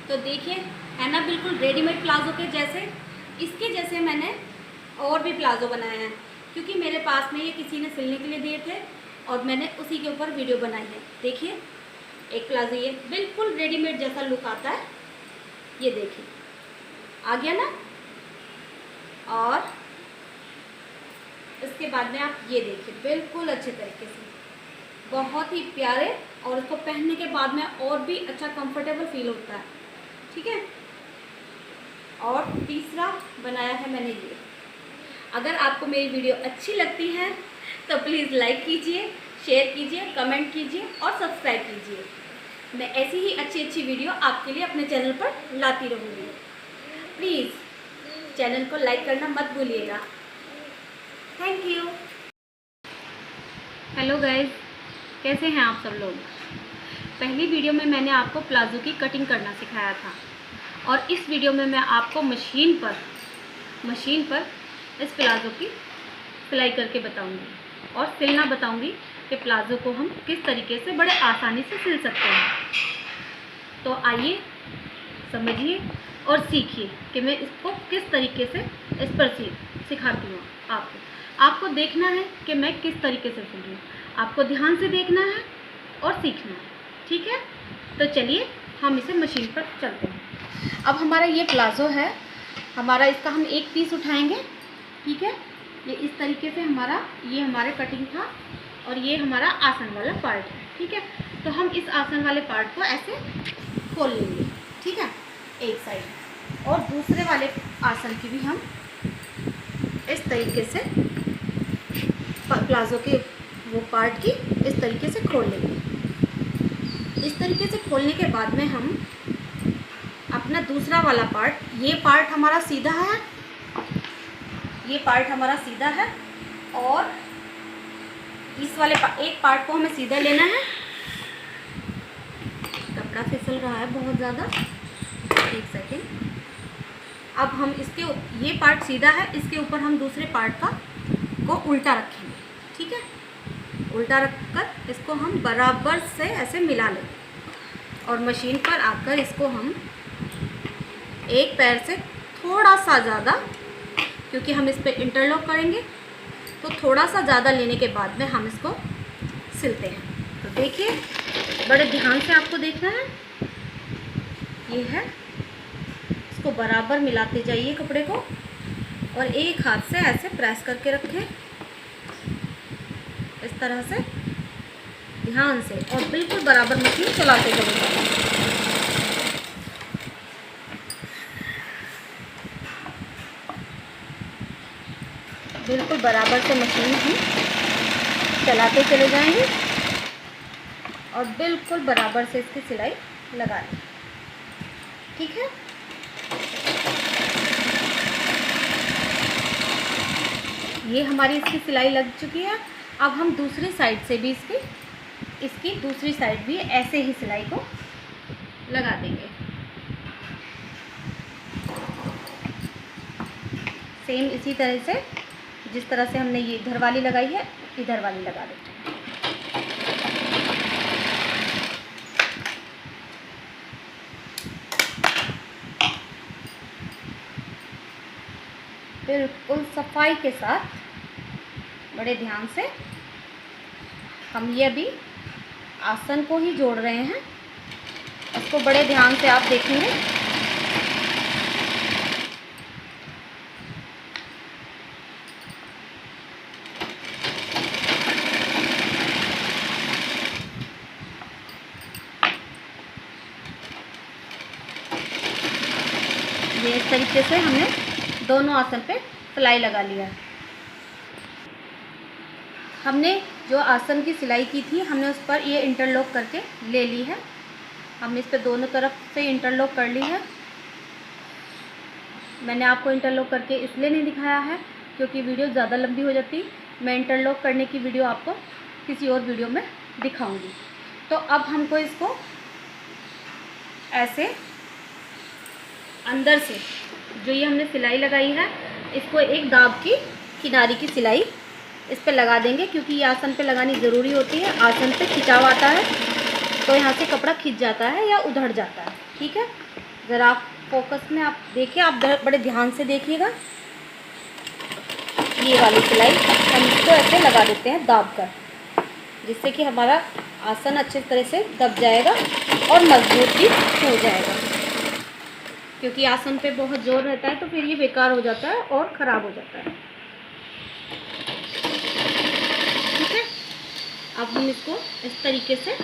तो देखिए है ना, बिल्कुल रेडीमेड प्लाजो के जैसे। इसके जैसे मैंने और भी प्लाजो बनाए हैं, क्योंकि मेरे पास में ये किसी ने सिलने के लिए दिए थे और मैंने उसी के ऊपर वीडियो बनाई है। देखिए एक प्लाजो ये बिल्कुल रेडीमेड जैसा लुक आता है, ये देखिए आ गया ना। और इसके बाद में आप ये देखिए बिल्कुल अच्छे तरीके से, बहुत ही प्यारे, और इसको पहनने के बाद में और भी अच्छा कंफर्टेबल फील होता है। ठीक है। और तीसरा बनाया है मैंने ये। अगर आपको मेरी वीडियो अच्छी लगती है तो प्लीज़ लाइक कीजिए, शेयर कीजिए, कमेंट कीजिए और सब्सक्राइब कीजिए। मैं ऐसी ही अच्छी अच्छी वीडियो आपके लिए अपने चैनल पर लाती रहूँगी। प्लीज़ चैनल को लाइक करना मत भूलिएगा। Thank you. हेलो गाइस, कैसे हैं आप सब लोग। पहली वीडियो में मैंने आपको प्लाजो की कटिंग करना सिखाया था, और इस वीडियो में मैं आपको मशीन पर इस प्लाजो की सिलाई करके बताऊंगी और सिलना बताऊंगी कि प्लाजो को हम किस तरीके से बड़े आसानी से सिल सकते हैं। तो आइए समझिए और सीखिए कि मैं इसको किस तरीके से इस पर सिखाती हूँ। आपको देखना है कि मैं किस तरीके से सिल रही हूँ, आपको ध्यान से देखना है और सीखना है। ठीक है, तो चलिए हम इसे मशीन पर चलते हैं। अब हमारा ये प्लाजो है, इसका हम एक पीस उठाएंगे। ठीक है, ये इस तरीके से ये हमारे कटिंग था, और ये हमारा आसन वाला पार्ट है। ठीक है, तो हम इस आसन वाले पार्ट को ऐसे खोल लेंगे। ठीक है, एक साइड, और दूसरे वाले आसन की भी हम इस तरीके से प्लाजो के वो पार्ट की इस तरीके से खोल लेंगे। इस तरीके से खोलने के बाद में हम अपना दूसरा वाला पार्ट, ये पार्ट हमारा सीधा है, और इस वाले एक पार्ट को हमें सीधा लेना है। कपड़ा फिसल रहा है बहुत ज़्यादा, एक सेकेंड। अब हम ये पार्ट सीधा है, इसके ऊपर हम दूसरे पार्ट को उल्टा रखेंगे। ठीक है, उल्टा रखकर इसको हम बराबर से ऐसे मिला लेंगे, और मशीन पर आकर इसको हम एक पैर से थोड़ा सा ज़्यादा, क्योंकि हम इस पर इंटरलॉक करेंगे, तो थोड़ा सा ज़्यादा लेने के बाद में हम इसको सिलते हैं। तो देखिए बड़े ध्यान से आपको देखना है। ये है, इसको बराबर मिलाते जाइए कपड़े को, और एक हाथ से ऐसे प्रेस करके रखें इस तरह से, ध्यान से, और बिल्कुल बराबर मशीन चलाते चलें। बिल्कुल बराबर से मशीन ही चलाते चले जाएंगे, और बिल्कुल बराबर से इसकी सिलाई लगा लें। ठीक है, ये हमारी इसकी सिलाई लग चुकी है। अब हम दूसरी साइड से भी इसकी दूसरी साइड भी ऐसे ही सिलाई को लगा देंगे। सेम इसी तरह से, जिस तरह से हमने ये इधर वाली लगाई है, इधर वाली लगा देते हैं। बिल्कुल सफाई के साथ, बड़े ध्यान से हम ये अभी आसन को ही जोड़ रहे हैं, इसको बड़े ध्यान से आप देखेंगे। ये इस तरीके से हमने दोनों आसन पे सिलाई लगा लिया है। हमने जो आसन की सिलाई की थी, हमने उस पर ये इंटरलॉक करके ले ली है। हमने इस पे दोनों तरफ से इंटरलॉक कर ली है। मैंने आपको इंटरलॉक करके इसलिए नहीं दिखाया है क्योंकि वीडियो ज़्यादा लंबी हो जाती। मैं इंटरलॉक करने की वीडियो आपको किसी और वीडियो में दिखाऊंगी। तो अब हमको इसको ऐसे अंदर से, जो ये हमने सिलाई लगाई है, इसको एक दाब की किनारी की सिलाई इस पे लगा देंगे, क्योंकि ये आसन पे लगानी ज़रूरी होती है। आसन पे खिंचाव आता है तो यहाँ से कपड़ा खिंच जाता है या उधड़ जाता है। ठीक है, ज़रा आप फोकस में आप देखिए, आप बड़े ध्यान से देखिएगा। ये वाली सिलाई हम इसको ऐसे लगा देते हैं दाब कर, जिससे कि हमारा आसन अच्छे तरह से दब जाएगा और मजबूत भी हो जाएगा। क्योंकि आसन पे बहुत जोर रहता है तो फिर ये बेकार हो जाता है और ख़राब हो जाता है। ठीक है, अब हम इसको इस तरीके से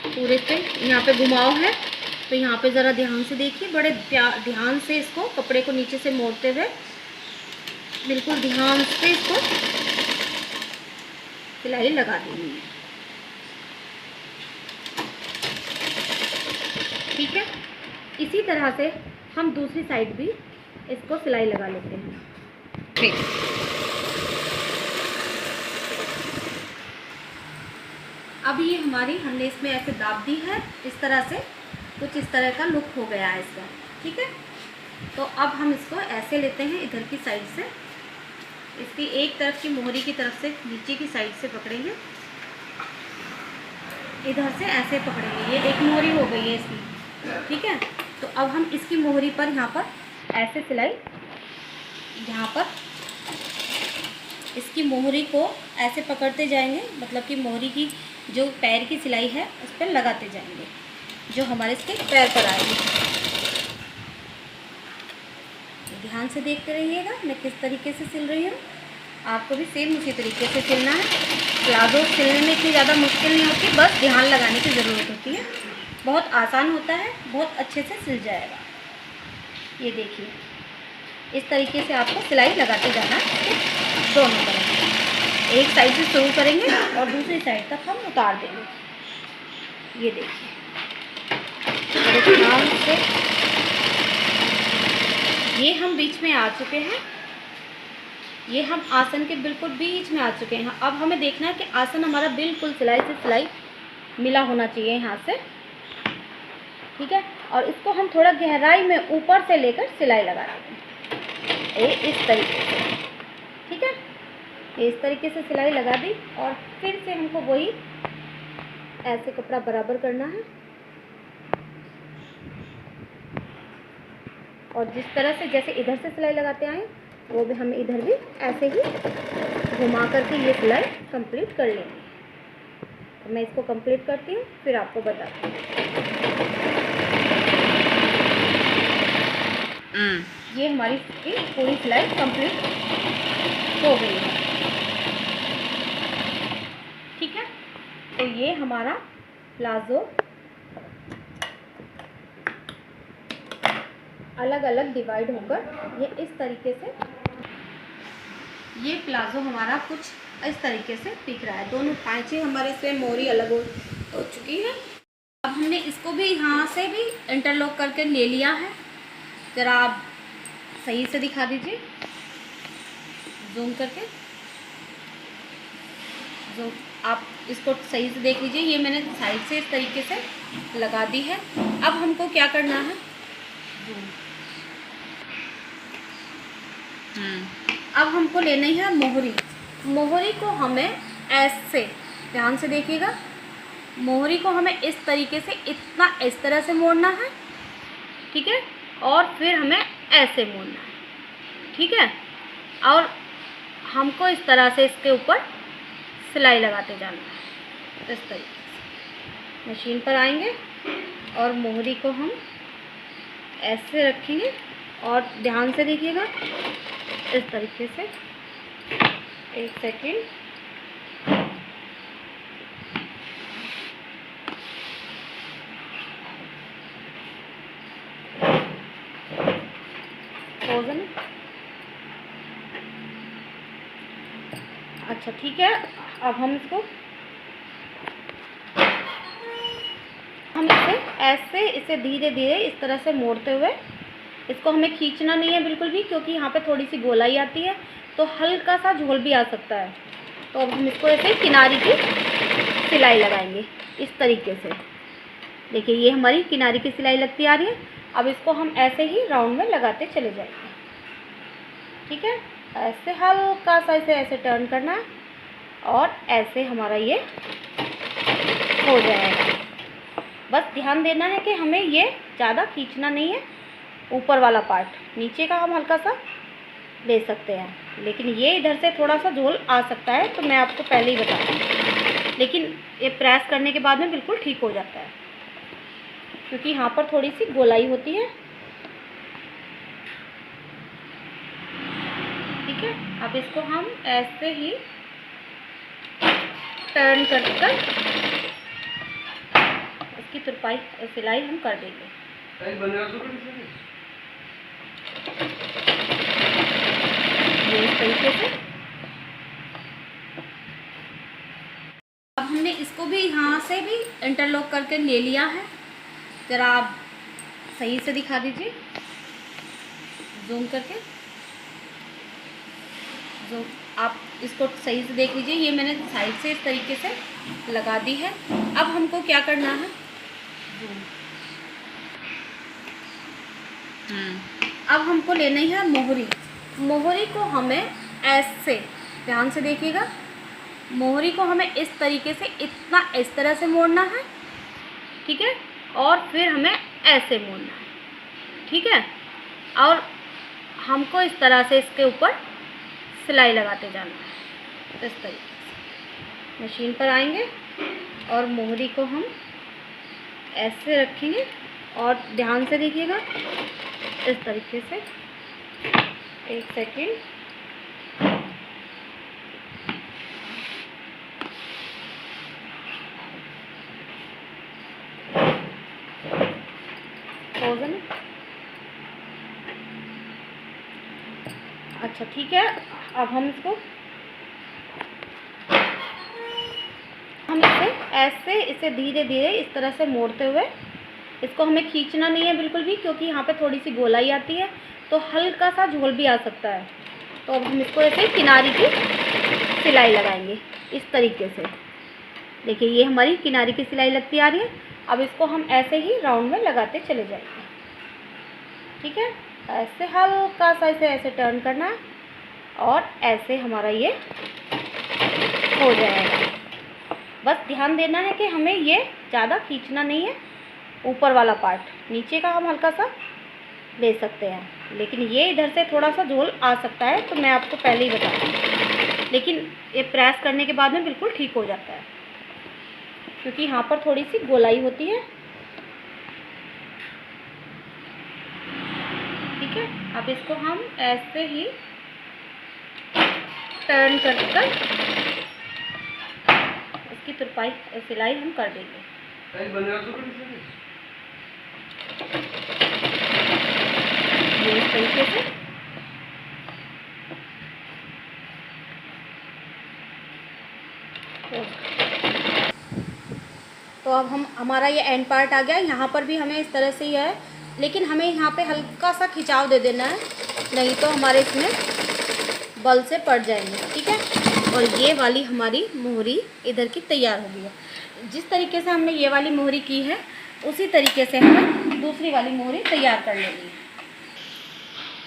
पूरे पे, यहाँ पे घुमाव है तो यहाँ पे ज़रा ध्यान से देखिए, बड़े ध्यान से इसको कपड़े को नीचे से मोड़ते हुए बिल्कुल ध्यान से इसको सिलाई लगा देनी है। ठीक है, इसी तरह से हम दूसरी साइड भी इसको सिलाई लगा लेते हैं। ठीक, अब ये हमारी, हमने इसमें ऐसे दाब दी है, इस तरह से कुछ इस तरह का लुक हो गया है इसका। ठीक है, तो अब हम इसको ऐसे लेते हैं, इधर की साइड से, इसकी एक तरफ की मोहरी की तरफ से नीचे की साइड से पकड़ेंगे, इधर से ऐसे पकड़ेंगे। ये एक मोहरी हो गई है इसकी। ठीक है, तो अब हम इसकी मोहरी पर यहाँ पर ऐसे सिलाई, यहाँ पर इसकी मोहरी को ऐसे पकड़ते जाएंगे, मतलब कि मोहरी की जो पैर की सिलाई है उस पर लगाते जाएंगे, जो हमारे इसके पैर पर आएगी। ध्यान से देखते रहिएगा मैं किस तरीके से सिल रही हूँ। आपको भी सेम उसी तरीके से सिलना है। प्लाजो सिलने में इतनी ज़्यादा मुश्किल नहीं होती, बस ध्यान लगाने की ज़रूरत होती है। बहुत आसान होता है, बहुत अच्छे से सिल जाएगा। ये देखिए, इस तरीके से आपको सिलाई लगाते जाना है दोनों तरफ। एक साइड से शुरू करेंगे और दूसरी साइड तक हम उतार देंगे। ये देखिए, बड़े ध्यान से। ये हम बीच में आ चुके हैं, ये हम आसन के बिल्कुल बीच में आ चुके हैं। अब हमें देखना है कि आसन हमारा बिल्कुल सिलाई से सिलाई मिला होना चाहिए यहाँ से। ठीक है, और इसको हम थोड़ा गहराई में ऊपर से लेकर सिलाई लगा देंगे, इस तरीके से। ठीक है, इस तरीके से सिलाई लगा दी और फिर से हमको वही ऐसे कपड़ा बराबर करना है और जिस तरह से जैसे इधर से सिलाई लगाते आए वो भी हमें इधर भी ऐसे ही घुमा करके ये सिलाई कंप्लीट कर लेंगे। तो मैं इसको कंप्लीट करती हूँ, फिर आपको बताती हूँ। ये हमारी पूरी सिलाई कंप्लीट हो गई है। ठीक है, तो ये हमारा प्लाजो अलग अलग डिवाइड होकर ये इस तरीके से, ये प्लाजो हमारा कुछ इस तरीके से दिख रहा है। दोनों पाँचें हमारे से मोरी अलग हो चुकी है। अब हमने इसको भी यहाँ से भी इंटरलॉक करके ले लिया है। ज़रा आप सही से दिखा दीजिए, जूम करके, जो आप इसको सही से देख लीजिए। ये मैंने साइड से इस तरीके से लगा दी है। अब हमको क्या करना है, अब हमको लेनी है मोहरी। मोहरी को हमें ऐसे, ध्यान से देखिएगा, मोहरी को हमें इस तरीके से इतना इस तरह से मोड़ना है। ठीक है, और फिर हमें ऐसे मोड़ना है। ठीक है, और हमको इस तरह से इसके ऊपर सिलाई लगाते जाना है। इस तरीके से मशीन पर आएंगे और मोहरी को हम ऐसे रखेंगे और ध्यान से देखिएगा इस तरीके से। एक सेकेंड, फ्रोजन। अच्छा ठीक है, अब हम इसको ऐसे इसे धीरे धीरे इस तरह से मोड़ते हुए, इसको हमें खींचना नहीं है बिल्कुल भी, क्योंकि यहाँ पे थोड़ी सी गोलाई आती है तो हल्का सा झोल भी आ सकता है। तो अब हम इसको ऐसे किनारे की सिलाई लगाएंगे इस तरीके से। देखिए, ये हमारी किनारे की सिलाई लगती आ रही है। अब इसको हम ऐसे ही राउंड में लगाते चले जाएंगे। ठीक है, ऐसे हल्का सा इसे ऐसे टर्न करना है और ऐसे हमारा ये हो जाएगा। बस ध्यान देना है कि हमें ये ज़्यादा खींचना नहीं है, ऊपर वाला पार्ट, नीचे का हम हल्का सा ले सकते हैं, लेकिन ये इधर से थोड़ा सा झोल आ सकता है, तो मैं आपको पहले ही बता दूँ। लेकिन ये प्रेस करने के बाद में बिल्कुल ठीक हो जाता है, क्योंकि यहाँ पर थोड़ी सी गोलाई होती है। ठीक है, अब इसको हम ऐसे ही टर्न कर इसकी तुरपाई सिलाई हम कर देंगे। ये इस तरीके से। अब हमने इसको भी यहाँ से भी इंटरलॉक करके ले लिया है। ज़रा आप सही से दिखा दीजिए, जूम करके। जो आप इसको सही से देख लीजिए, ये मैंने साइड से इस तरीके से लगा दी है। अब हमको क्या करना है, अब हमको लेनी है मोहरी। मोहरी को हमें ऐसे, ध्यान से देखिएगा, मोहरी को हमें इस तरीके से, इतना इस तरह से मोड़ना है। ठीक है, और फिर हमें ऐसे मोड़ना है। ठीक है, और हमको इस तरह से इसके ऊपर सिलाई लगाते जाना है। इस तरीके से मशीन पर आएंगे और मोहरी को हम ऐसे रखेंगे, और ध्यान से देखिएगा इस तरीके से। एक सेकेंड, अच्छा ठीक है। अब हम इसे ऐसे धीरे धीरे इस तरह से मोड़ते हुए, इसको हमें खींचना नहीं है बिल्कुल भी, क्योंकि यहाँ पे थोड़ी सी गोलाई आती है, तो हल्का सा झोल भी आ सकता है। तो अब हम इसको ऐसे किनारे की सिलाई लगाएंगे इस तरीके से। देखिए, ये हमारी किनारे की सिलाई लगती आ रही है। अब इसको हम ऐसे ही राउंड में लगाते चले जाएंगे। ठीक है, ऐसे हल्का सा इसे ऐसे टर्न करना है, और ऐसे हमारा ये हो जाएगा। बस ध्यान देना है कि हमें ये ज़्यादा खींचना नहीं है, ऊपर वाला पार्ट, नीचे का हम हल्का सा ले सकते हैं, लेकिन ये इधर से थोड़ा सा झोल आ सकता है, तो मैं आपको पहले ही बता दूँ। लेकिन ये प्रेस करने के बाद में बिल्कुल ठीक हो जाता है, क्योंकि यहाँ पर थोड़ी सी गोलाई होती है। ठीक है, अब इसको हम ऐसे ही टर्न कर इसकी तुरपाई सिलाई हम कर देंगे। ये इस तरीके से। तो अब हमारा ये एंड पार्ट आ गया। यहाँ पर भी हमें इस तरह से ही है, लेकिन हमें यहाँ पे हल्का सा खिंचाव दे देना है, नहीं तो हमारे इसमें बल से पड़ जाएंगे। ठीक है, और ये वाली हमारी मोहरी इधर की तैयार हो गई है। जिस तरीके से हमने ये वाली मोहरी की है, उसी तरीके से हमें दूसरी वाली मोहरी तैयार कर लेनी है।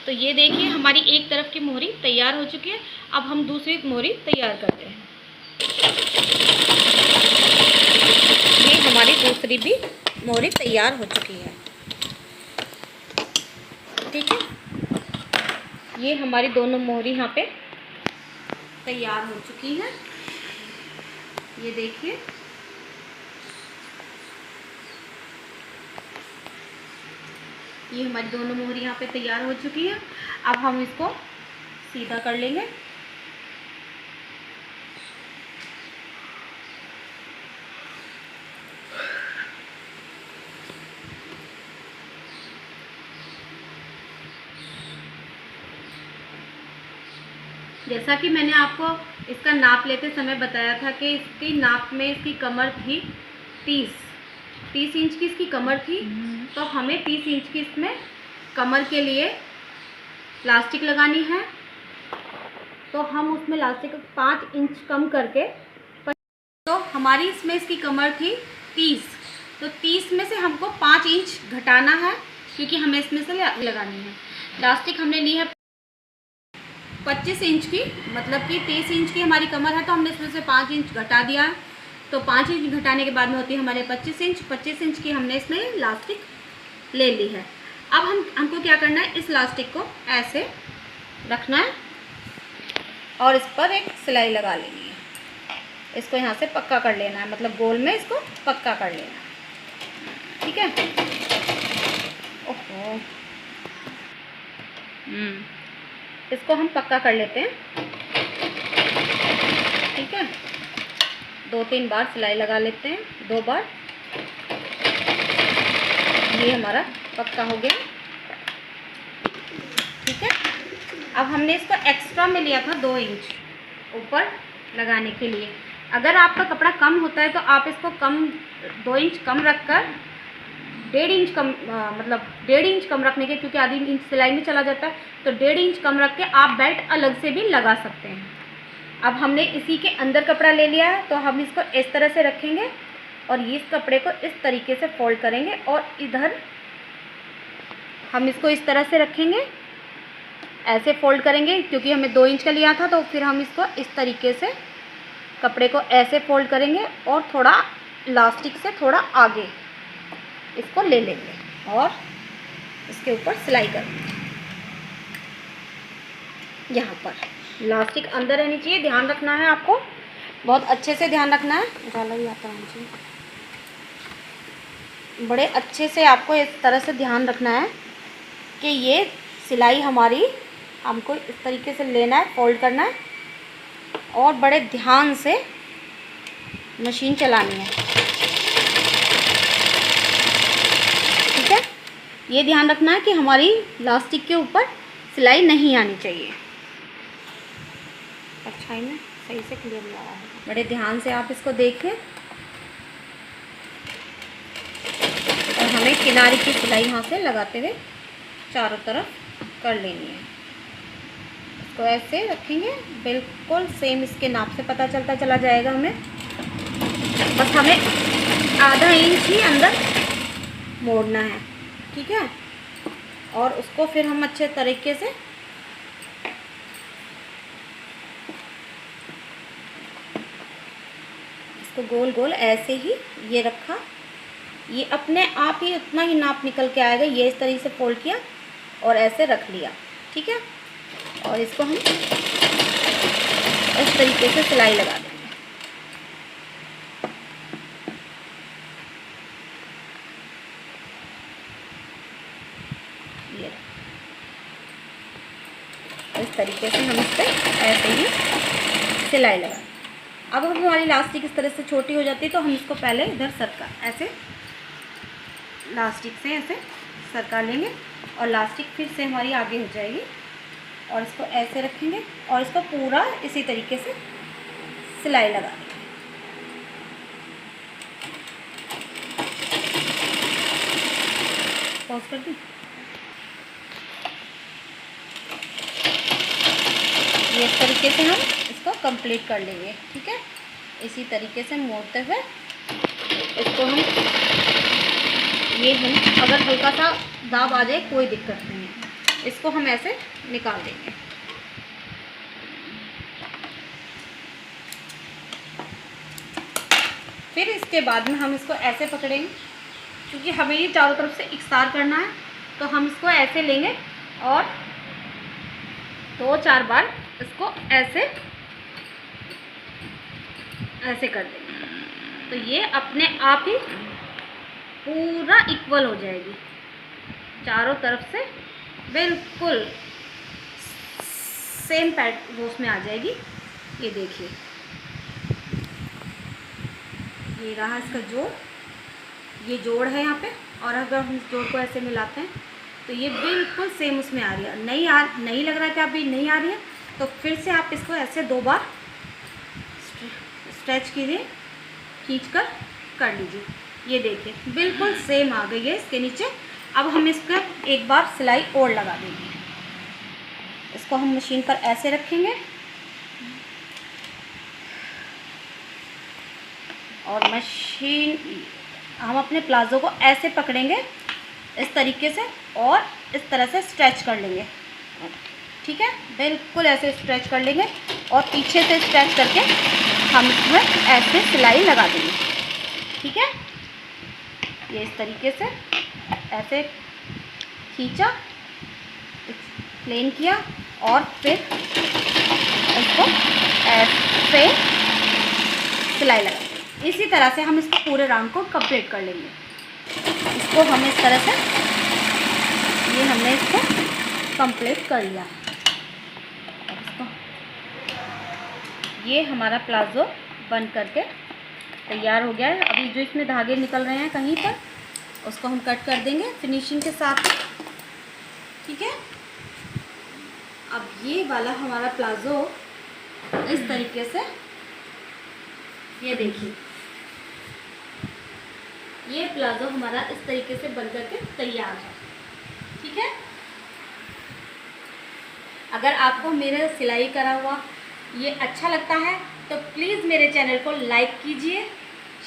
तो ये देखिए, हमारी एक तरफ की मोहरी तैयार हो चुकी है। अब हम दूसरी मोहरी तैयार करते हैं। ये हमारी दूसरी भी मोहरी तैयार हो चुकी है। ठीक है, ये हमारी दोनों मोहरी यहाँ पे तैयार हो चुकी है। ये देखिए, ये हमारी दोनों मोहरी यहाँ पे तैयार हो चुकी है। अब हम इसको सीधा कर लेंगे। जैसा कि मैंने आपको इसका नाप लेते समय बताया था कि इसकी नाप में इसकी कमर थी 30 इंच की इसकी कमर थी। तो हमें 30 इंच की इसमें कमर के लिए प्लास्टिक लगानी है। तो हम उसमें प्लास्टिक 5 इंच कम करके, तो हमारी इसमें इसकी कमर थी 30, तो 30 में से हमको 5 इंच घटाना है, क्योंकि हमें इसमें से लगानी है। प्लास्टिक हमने ली है 25 इंच की, मतलब कि 30 इंच की हमारी कमर है, तो हमने इसमें से 5 इंच घटा दिया है। तो 5 इंच घटाने के बाद में होती है हमारे 25 इंच। 25 इंच की हमने इसमें इलास्टिक ले ली है। अब हमको क्या करना है, इस इलास्टिक को ऐसे रखना है और इस पर एक सिलाई लगा लेनी है। इसको यहाँ से पक्का कर लेना है, मतलब गोल में इसको पक्का कर लेना है। ठीक है। ओहो, इसको हम पक्का कर लेते हैं। ठीक है, 2-3 बार सिलाई लगा लेते हैं, 2 बार। ये हमारा पक्का हो गया। ठीक है। अब हमने इसको एक्स्ट्रा में लिया था 2 इंच ऊपर लगाने के लिए। अगर आपका कपड़ा कम होता है तो आप इसको 2 इंच कम रखकर 1.5 इंच कम, मतलब 1.5 इंच कम रखने के, क्योंकि आधी इंच सिलाई में चला जाता है, तो 1.5 इंच कम रख के आप बेल्ट अलग से भी लगा सकते हैं। अब हमने इसी के अंदर कपड़ा ले लिया है, तो हम इसको इस तरह से रखेंगे और इस कपड़े को इस तरीके से फोल्ड करेंगे और इधर हम इसको इस तरह से रखेंगे, ऐसे फोल्ड करेंगे, क्योंकि हमें 2 इंच का लिया था। तो फिर हम इसको इस तरीके से कपड़े को ऐसे फोल्ड करेंगे और थोड़ा इलास्टिक से थोड़ा आगे इसको ले लेंगे और इसके ऊपर सिलाई करेंगे। यहाँ पर इलास्टिक अंदर रहनी चाहिए, ध्यान रखना है आपको, बहुत अच्छे से ध्यान रखना है। उजाला भी आता है मुझे। बड़े अच्छे से आपको इस तरह से ध्यान रखना है कि ये सिलाई हमारी, हमको इस तरीके से लेना है, फोल्ड करना है और बड़े ध्यान से मशीन चलानी है। ठीक है, ये ध्यान रखना है कि हमारी इलास्टिक के ऊपर सिलाई नहीं आनी चाहिए। अच्छाई में सही से क्लियर नहीं आ रहा है, बड़े ध्यान से आप इसको देखें। और हमें किनारे की सिलाई यहाँ से लगाते हुए चारों तरफ कर लेनी है। इसको ऐसे रखेंगे, बिल्कुल सेम इसके नाप से पता चलता चला जाएगा हमें। बस हमें आधा इंच ही अंदर मोड़ना है। ठीक है, और उसको फिर हम अच्छे तरीके से इसको गोल गोल ऐसे ही ये रखा, ये अपने आप ही उतना ही नाप निकल के आएगा। ये इस तरीके से फोल्ड किया और ऐसे रख लिया। ठीक है, और इसको हम इस तरीके से सिलाई लगा देंगे। ये इस तरीके से हम इस पर ऐसे ही सिलाई लगा। अब हमारी इलास्टिक इस तरह से छोटी हो जाती है, तो हम इसको पहले इधर सरका, ऐसे इलास्टिक से ऐसे सरका लेंगे और इलास्टिक फिर से हमारी आगे हो जाएगी। और इसको ऐसे रखेंगे और इसको पूरा इसी तरीके से सिलाई लगा देंगे। पॉज कर दी। ये इस तरीके से हम इसको कंप्लीट कर लेंगे। ठीक है, इसी तरीके से मोड़ते हुए इसको हम, ये हम अगर हल्का सा दाब आ जाए कोई दिक्कत नहीं है, इसको हम ऐसे निकाल देंगे। फिर इसके बाद में हम इसको ऐसे पकड़ेंगे, क्योंकि हमें ये चारों तरफ से इकसार करना है, तो हम इसको ऐसे लेंगे और 2-4 बार इसको ऐसे ऐसे कर देंगे। तो ये अपने आप ही पूरा इक्वल हो जाएगी, चारों तरफ से बिल्कुल सेम पैट वो उसमें आ जाएगी। ये देखिए, ये रहा इसका जोड़, ये जोड़ है यहाँ पे। और अगर हम इस जोड़ को ऐसे मिलाते हैं तो ये बिल्कुल सेम उसमें आ रही है। नहीं लग रहा है कि अभी नहीं आ रही है, तो फिर से आप इसको ऐसे 2 बार स्ट्रेच कीजिए, खींचकर कर लीजिए। ये देखिए बिल्कुल सेम आ गई है इसके नीचे। अब हम इसका एक बार सिलाई और लगा देंगे। इसको हम मशीन पर ऐसे रखेंगे और मशीन, हम अपने प्लाजो को ऐसे पकड़ेंगे इस तरीके से और इस तरह से स्ट्रेच कर लेंगे। ठीक है, बिल्कुल ऐसे स्ट्रेच कर लेंगे और पीछे से स्ट्रेच करके हम इसमें ऐसे सिलाई लगा देंगे। ठीक है, ये इस तरीके से ऐसे खींचा, प्लेन किया और फिर इसको ऐसे सिलाई लगा। इसी तरह से हम इसको पूरे राउंड को कंप्लीट कर लेंगे। इसको हम इस तरह से, ये हमने इसको कंप्लीट कर लिया। अब इसको, ये हमारा प्लाज़ो बन करके तैयार हो गया है। अभी जो इसमें धागे निकल रहे हैं कहीं पर, उसको हम कट कर देंगे फिनिशिंग के साथ। ठीक है, अब ये वाला हमारा प्लाज़ो इस तरीके से, ये देखिए, ये प्लाज़ो हमारा इस तरीके से बन करके तैयार है। ठीक है, अगर आपको मेरा सिलाई करा हुआ ये अच्छा लगता है तो प्लीज़ मेरे चैनल को लाइक कीजिए,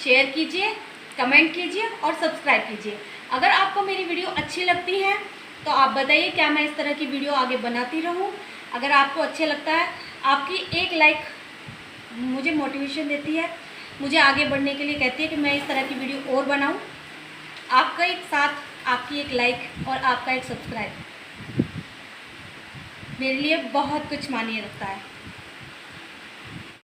शेयर कीजिए, कमेंट कीजिए और सब्सक्राइब कीजिए। अगर आपको मेरी वीडियो अच्छी लगती है तो आप बताइए, क्या मैं इस तरह की वीडियो आगे बनाती रहूं। अगर आपको अच्छा लगता है, आपकी एक लाइक मुझे मोटिवेशन देती है, मुझे आगे बढ़ने के लिए कहती है कि मैं इस तरह की वीडियो और बनाऊं। आपका एक साथ, आपकी एक लाइक और आपका एक सब्सक्राइब मेरे लिए बहुत कुछ मायने रखता है।